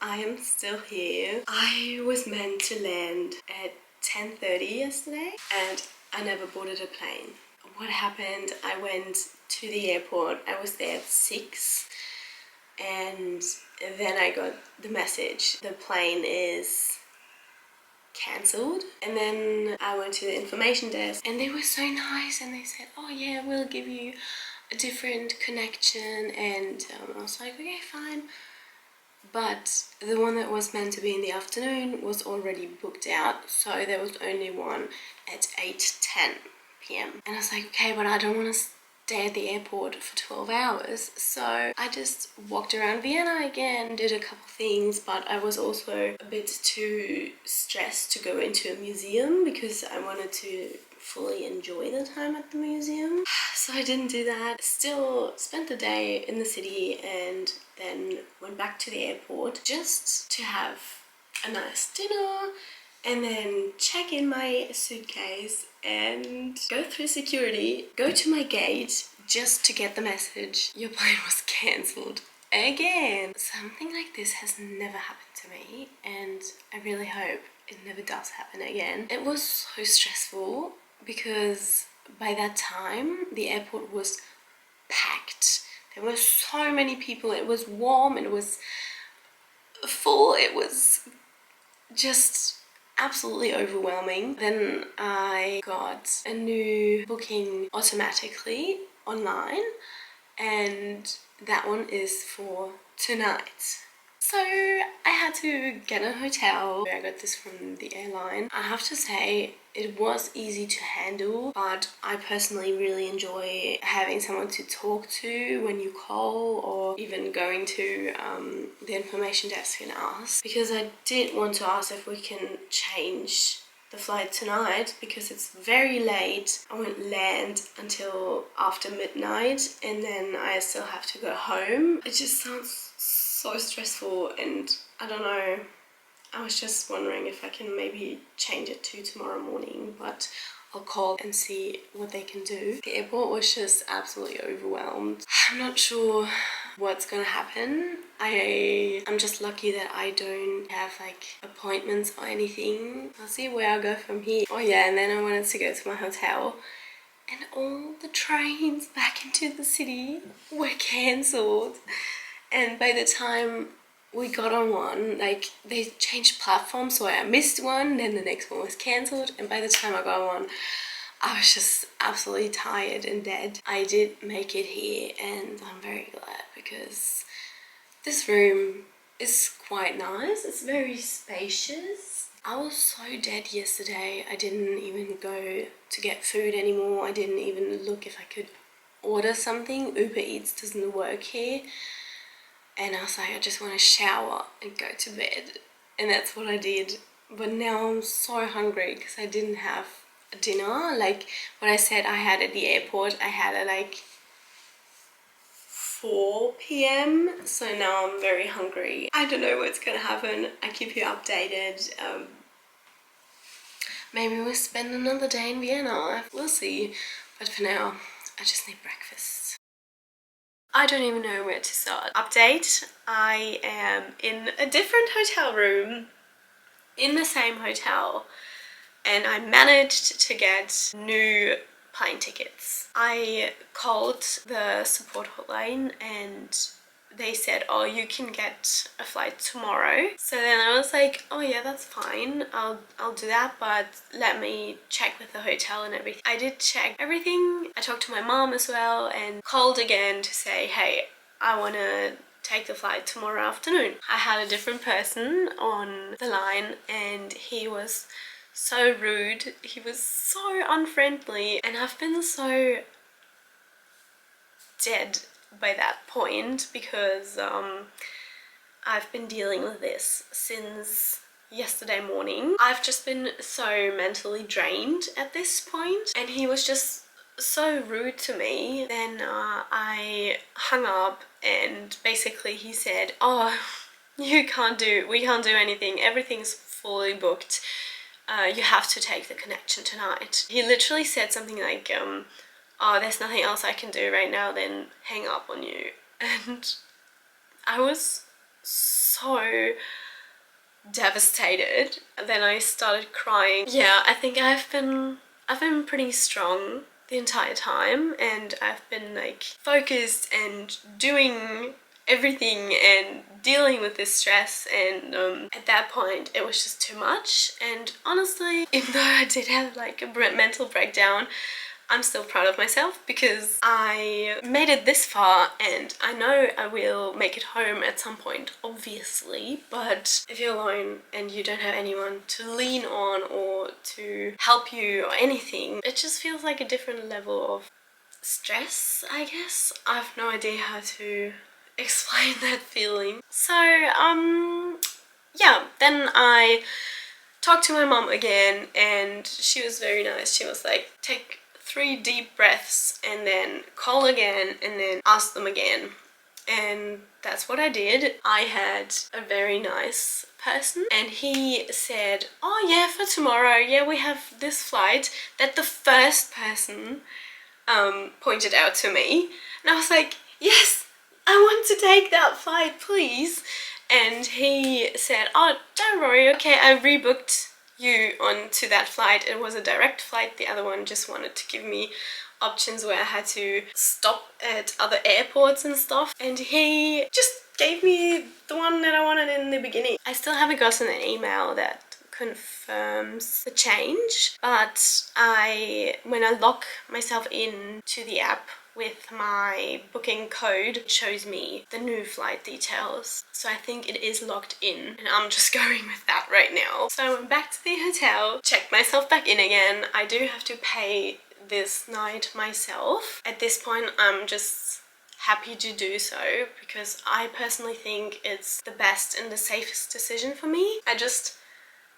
I am still here. I was meant to land at 10:30 yesterday and I never boarded a plane. What happened? I went to the airport. I was there at 6 and then I got the message. The plane is cancelled. And then I went to the information desk and they were so nice and they said, oh yeah, we'll give you a different connection. And I was like, okay, fine. But the one that was meant to be in the afternoon was already booked out, so there was only one at 8:10 p.m. And I was like, okay, but I don't want to stay at the airport for 12 hours. So I just walked around Vienna again, did a couple things, but I was also a bit too stressed to go into a museum because I wanted to fully enjoy the time at the museum. So I didn't do that. Still spent the day in the city and then went back to the airport just to have a nice dinner and then check in my suitcase and go through security, go to my gate just to get the message, your plane was cancelled again. Something like this has never happened to me and I really hope it never does happen again. It was so stressful because by that time the airport was packed. There were so many people. It was warm, it was full, it was just absolutely overwhelming. Then I got a new booking automatically online and that one is for tonight. So I had to get a hotel. I got this from the airline. I have to say it was easy to handle, but I personally really enjoy having someone to talk to when you call or even going to the information desk and ask, because I did want to ask if we can change the flight tonight because it's very late. I won't land until after midnight and then I still have to go home. It just sounds so stressful and I don't know. I was just wondering if I can maybe change it to tomorrow morning, but I'll call and see what they can do. The airport was just absolutely overwhelmed. I'm not sure what's gonna happen. I'm just lucky that I don't have like appointments or anything. I'll see where I'll go from here. Oh yeah, and then I wanted to go to my hotel and all the trains back into the city were cancelled. And by the time we got on one, like they changed platforms, so I missed one, then the next one was cancelled, and by the time I got on, I was just absolutely tired and dead. I did make it here and I'm very glad because this room is quite nice. It's very spacious. I was so dead yesterday. I didn't even go to get food anymore. I didn't even look if I could order something. Uber Eats doesn't work here. And I was like, I just want to shower and go to bed. And that's what I did. But now I'm so hungry because I didn't have dinner. Like what I said I had at the airport, I had at like 4 p.m. So now I'm very hungry. I don't know what's gonna happen. I keep you updated. Maybe we'll spend another day in Vienna. We'll see. But for now, I just need breakfast. I don't even know where to start. Update, I am in a different hotel room in the same hotel and I managed to get new plane tickets. I called the support hotline and they said, oh, you can get a flight tomorrow. So then I was like, oh yeah, that's fine. I'll do that, but let me check with the hotel and everything. I did check everything. I talked to my mom as well and called again to say, hey, I want to take the flight tomorrow afternoon. I had a different person on the line and he was so rude. He was so unfriendly and I've been so dead by that point because I've been dealing with this since yesterday morning. I've just been so mentally drained at this point and he was just so rude to me. Then I hung up and basically he said, oh, we can't do anything, everything's fully booked, you have to take the connection tonight. He literally said something like oh, there's nothing else I can do right now, then hang up on you. And I was so devastated. Then I started crying. Yeah, I think I've been pretty strong the entire time, and I've been like focused and doing everything and dealing with this stress, and at that point it was just too much. And honestly, even though I did have like a mental breakdown, I'm still proud of myself because I made it this far, and I know I will make it home at some point, obviously. But if you're alone and you don't have anyone to lean on or to help you or anything, it just feels like a different level of stress, I guess. I have no idea how to explain that feeling. So yeah, then I talked to my mom again, and she was very nice. She was like, take 3 deep breaths and then call again and then ask them again. And that's what I did. I had a very nice person, and he said, oh yeah, for tomorrow, yeah, we have this flight that the first person pointed out to me. And I was like, yes, I want to take that flight, please. And he said, oh, don't worry, okay, I rebooked you onto that flight. It was a direct flight. The other one just wanted to give me options where I had to stop at other airports and stuff. And he just gave me the one that I wanted in the beginning. I still haven't gotten an email that confirms the change, but when I lock myself in to the app with my booking code, it shows me the new flight details. So I think it is locked in, and I'm just going with that right now. So I went back to the hotel, checked myself back in again. I do have to pay this night myself. At this point, I'm just happy to do so because I personally think it's the best and the safest decision for me. I just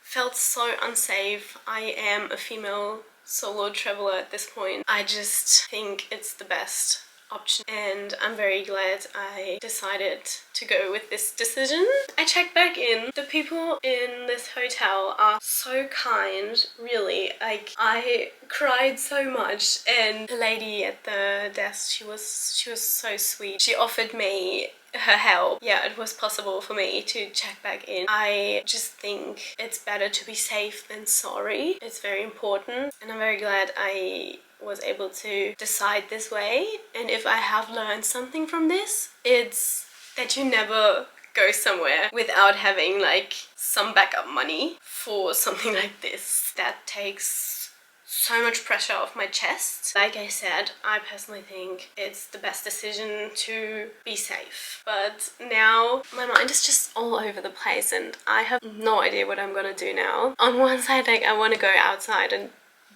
felt so unsafe. I am a female solo traveler at this point. I just think it's the best option, and I'm very glad I decided to go with this decision. I checked back in. The people in this hotel are so kind, really. Like, I cried so much, and the lady at the desk, she was so sweet. She offered me her help. Yeah, it was possible for me to check back in. I just think it's better to be safe than sorry. It's very important, and I'm very glad I was able to decide this way. And if I have learned something from this, it's that you never go somewhere without having like some backup money for something like this. That takes so much pressure off my chest. Like I said, I personally think it's the best decision to be safe. But now my mind is just all over the place, and I have no idea what I'm gonna do now. On one side, like, I want to go outside and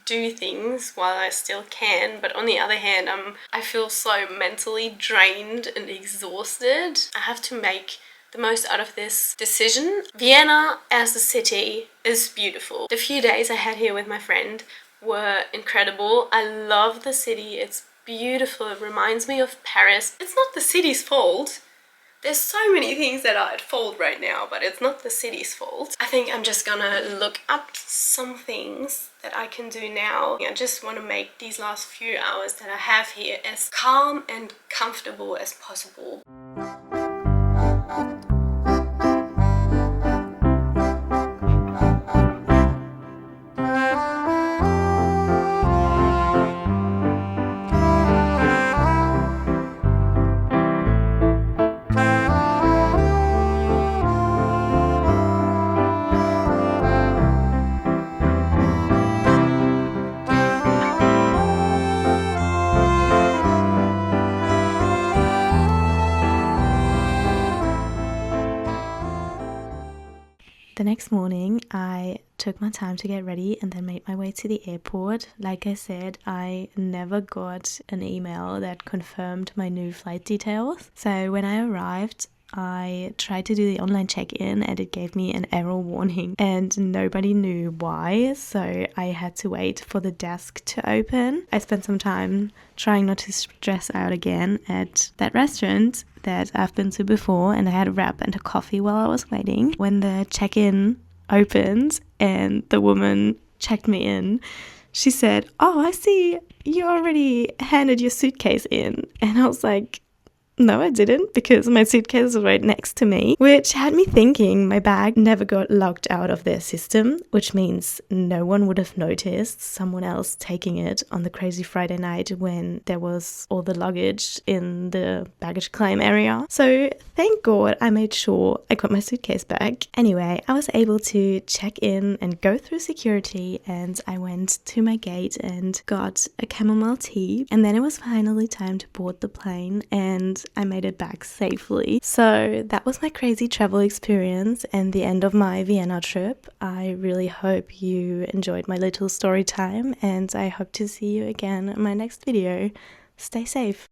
do things while I still can, but on the other hand, I feel so mentally drained and exhausted. I have to make the most out of this decision. Vienna as a city is beautiful. The few days I had here with my friend were incredible. I love the city. It's beautiful. It reminds me of Paris. It's not the city's fault. There's so many things that are at fault right now, but it's not the city's fault. I think I'm just gonna look up some things that I can do now. I just want to make these last few hours that I have here as calm and comfortable as possible. The next morning, I took my time to get ready and then made my way to the airport. Like I said, I never got an email that confirmed my new flight details. So when I arrived, I tried to do the online check-in and it gave me an error warning and nobody knew why, so I had to wait for the desk to open. I spent some time trying not to stress out again at that restaurant that I've been to before, and I had a wrap and a coffee while I was waiting. When the check-in opened and the woman checked me in, she said, "Oh, I see you already handed your suitcase in." And I was like, No, I didn't, because my suitcase was right next to me, which had me thinking my bag never got locked out of their system, which means no one would have noticed someone else taking it on the crazy Friday night when there was all the luggage in the baggage claim area. So thank God I made sure I got my suitcase back. Anyway, I was able to check in and go through security, and I went to my gate and got a chamomile tea, and then it was finally time to board the plane, and I made it back safely. So that was my crazy travel experience and the end of my Vienna trip. I really hope you enjoyed my little story time, and I hope to see you again in my next video. Stay safe.